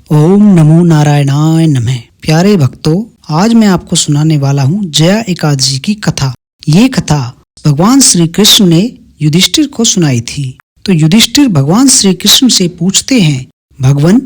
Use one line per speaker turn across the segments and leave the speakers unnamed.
ओम नमो नारायणाय नमः। प्यारे भक्तों, आज मैं आपको सुनाने वाला हूँ जया एकादशी की कथा। ये कथा भगवान श्री कृष्ण ने युधिष्ठिर को सुनाई थी। तो युधिष्ठिर भगवान श्री कृष्ण से पूछते हैं, भगवान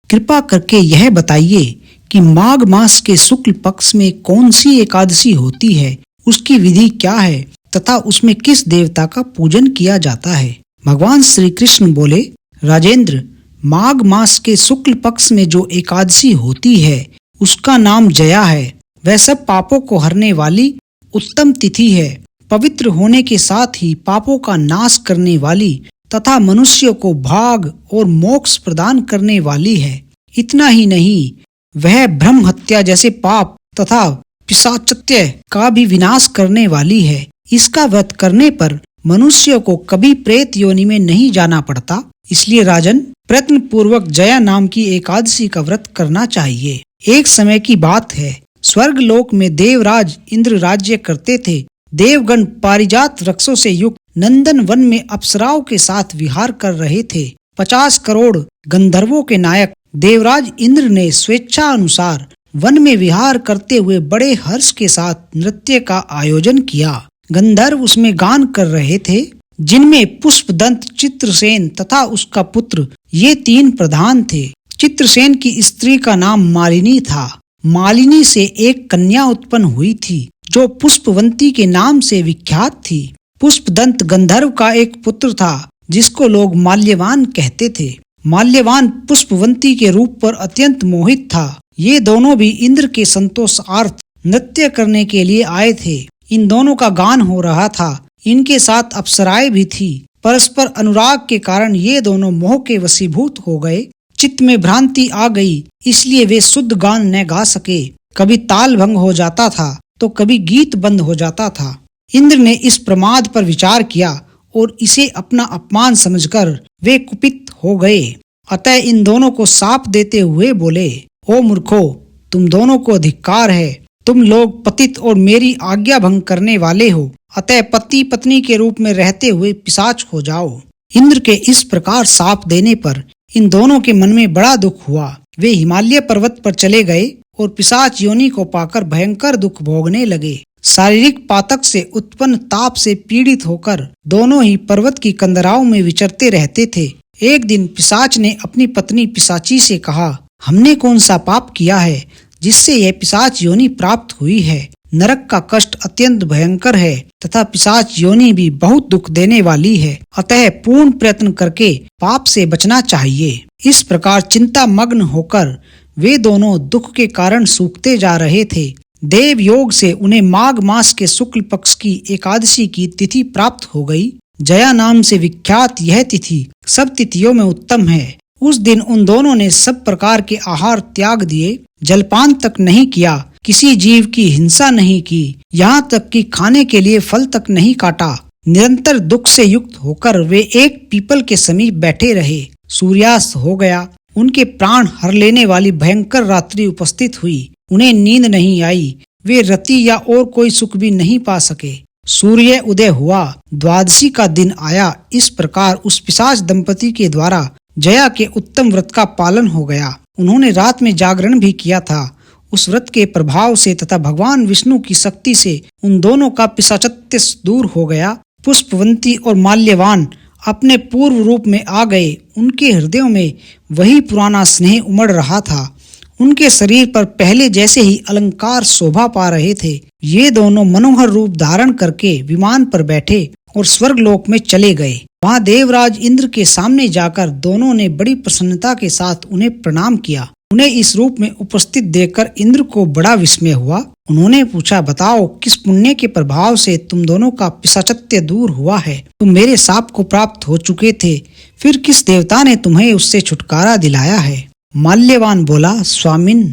कृपा करके यह बताइए कि माघ मास के शुक्ल पक्ष में कौन सी एकादशी होती है, उसकी विधि क्या है तथा उसमें किस देवता का पूजन किया जाता है। भगवान श्री कृष्ण बोले, राजेंद्र, माघ मास के शुक्ल पक्ष में जो एकादशी होती है उसका नाम जया है। वह सब पापों को हरने वाली उत्तम तिथि है। पवित्र होने के साथ ही पापों का नाश करने वाली तथा मनुष्य को भाग और मोक्ष प्रदान करने वाली है। इतना ही नहीं, वह ब्रह्म हत्या जैसे पाप तथा पिशाचत्य का भी विनाश करने वाली है। इसका व्रत करने पर मनुष्य को कभी प्रेत योनि में नहीं जाना पड़ता। इसलिए राजन, प्रयत्न पूर्वक जया नाम की एकादशी का व्रत करना चाहिए। एक समय की बात है, स्वर्ग लोक में देवराज इंद्र राज्य करते थे। देवगण पारिजात वृक्षों से युक्त नंदन वन में अप्सराओं के साथ विहार कर रहे थे। 50 करोड़ गंधर्वों के नायक देवराज इंद्र ने स्वेच्छा अनुसार वन में विहार करते हुए बड़े हर्ष के साथ नृत्य का आयोजन किया। गंधर्व उसमें गान कर रहे थे, जिनमें पुष्पदंत, चित्रसेन तथा उसका पुत्र ये 3 प्रधान थे। चित्रसेन की स्त्री का नाम मालिनी था। मालिनी से एक कन्या उत्पन्न हुई थी जो पुष्पवंती के नाम से विख्यात थी। पुष्पदंत गंधर्व का एक पुत्र था जिसको लोग माल्यवान कहते थे। माल्यवान पुष्पवंती के रूप पर अत्यंत मोहित था। ये दोनों भी इंद्र के संतोषार्थ नृत्य करने के लिए आए थे। इन दोनों का गान हो रहा था। इनके साथ अप्सराएं भी थी। परस्पर अनुराग के कारण ये दोनों मोह के वशीभूत हो गए। चित्त में भ्रांति आ गई, इसलिए वे शुद्ध गान न गा सके। कभी ताल भंग हो जाता था तो कभी गीत बंद हो जाता था। इंद्र ने इस प्रमाद पर विचार किया और इसे अपना अपमान समझकर वे कुपित हो गए। अतः इन दोनों को शाप देते हुए बोले, ओ मूर्खो, तुम दोनों को धिक्कार है। तुम लोग पतित और मेरी आज्ञा भंग करने वाले हो। अतः पति पत्नी के रूप में रहते हुए पिशाच हो जाओ। इंद्र के इस प्रकार शाप देने पर इन दोनों के मन में बड़ा दुख हुआ। वे हिमालय पर्वत पर चले गए और पिशाच योनि को पाकर भयंकर दुख भोगने लगे। शारीरिक पातक से उत्पन्न ताप से पीड़ित होकर दोनों ही पर्वत की कंदराओं में विचरते रहते थे। एक दिन पिशाच ने अपनी पत्नी पिशाची से कहा, हमने कौन सा पाप किया है जिससे यह पिशाच योनि प्राप्त हुई है। नरक का कष्ट अत्यंत भयंकर है तथा पिशाच योनि भी बहुत दुख देने वाली है। अतः पूर्ण प्रयत्न करके पाप से बचना चाहिए। इस प्रकार चिंता मग्न होकर वे दोनों दुख के कारण सूखते जा रहे थे। देव योग से उन्हें माघ मास के शुक्ल पक्ष की एकादशी की तिथि प्राप्त हो गई। जया नाम से विख्यात यह तिथि सब तिथियों में उत्तम है। उस दिन उन दोनों ने सब प्रकार के आहार त्याग दिए, जलपान तक नहीं किया, किसी जीव की हिंसा नहीं की, यहाँ तक कि खाने के लिए फल तक नहीं काटा। निरंतर दुख से युक्त होकर वे एक पीपल के समीप बैठे रहे। सूर्यास्त हो गया। उनके प्राण हर लेने वाली भयंकर रात्रि उपस्थित हुई। उन्हें नींद नहीं आई। वे रति या और कोई सुख भी नहीं पा सके। सूर्य उदय हुआ। द्वादशी का दिन आया। इस प्रकार उस पिशाच दंपति के द्वारा जया के उत्तम व्रत का पालन हो गया। उन्होंने रात में जागरण भी किया था। उस व्रत के प्रभाव से तथा भगवान विष्णु की शक्ति से उन दोनों का पिशाचत्य दूर हो गया। पुष्पवंती और माल्यवान अपने पूर्व रूप में आ गए। उनके हृदयों में वही पुराना स्नेह उमड़ रहा था। उनके शरीर पर पहले जैसे ही अलंकार शोभा पा रहे थे। ये दोनों मनोहर रूप धारण करके विमान पर बैठे और स्वर्ग लोक में चले गए। वहाँ देवराज इंद्र के सामने जाकर दोनों ने बड़ी प्रसन्नता के साथ उन्हें प्रणाम किया। उन्हें इस रूप में उपस्थित देखकर इंद्र को बड़ा विस्मय हुआ। उन्होंने पूछा, बताओ किस पुण्य के प्रभाव से तुम दोनों का पिशाचत्य दूर हुआ है। तुम मेरे शाप को प्राप्त हो चुके थे, फिर किस देवता ने तुम्हें उससे छुटकारा दिलाया है। माल्यवान बोला, स्वामिन,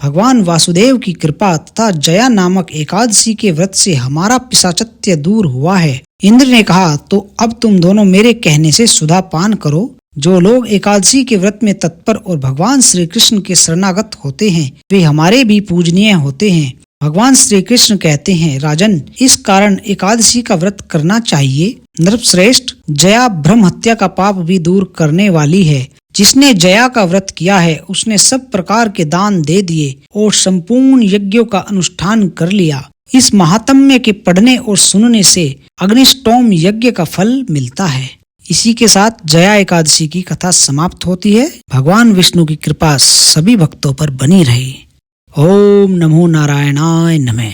भगवान वासुदेव की कृपा तथा जया नामक एकादशी के व्रत से हमारा पिशाचत्य दूर हुआ है। इंद्र ने कहा, तो अब तुम दोनों मेरे कहने से सुधा पान करो। जो लोग एकादशी के व्रत में तत्पर और भगवान श्री कृष्ण के शरणागत होते हैं वे हमारे भी पूजनीय होते हैं। भगवान श्री कृष्ण कहते हैं, राजन, इस कारण एकादशी का व्रत करना चाहिए। नृपश्रेष्ठ, जया ब्रह्म हत्या का पाप भी दूर करने वाली है। जिसने जया का व्रत किया है उसने सब प्रकार के दान दे दिए और संपूर्ण यज्ञों का अनुष्ठान कर लिया। इस महात्म्य के पढ़ने और सुनने से अग्निष्टोम यज्ञ का फल मिलता है। इसी के साथ जया एकादशी की कथा समाप्त होती है। भगवान विष्णु की कृपा सभी भक्तों पर बनी रहे। ओम नमो नारायणाय नमः।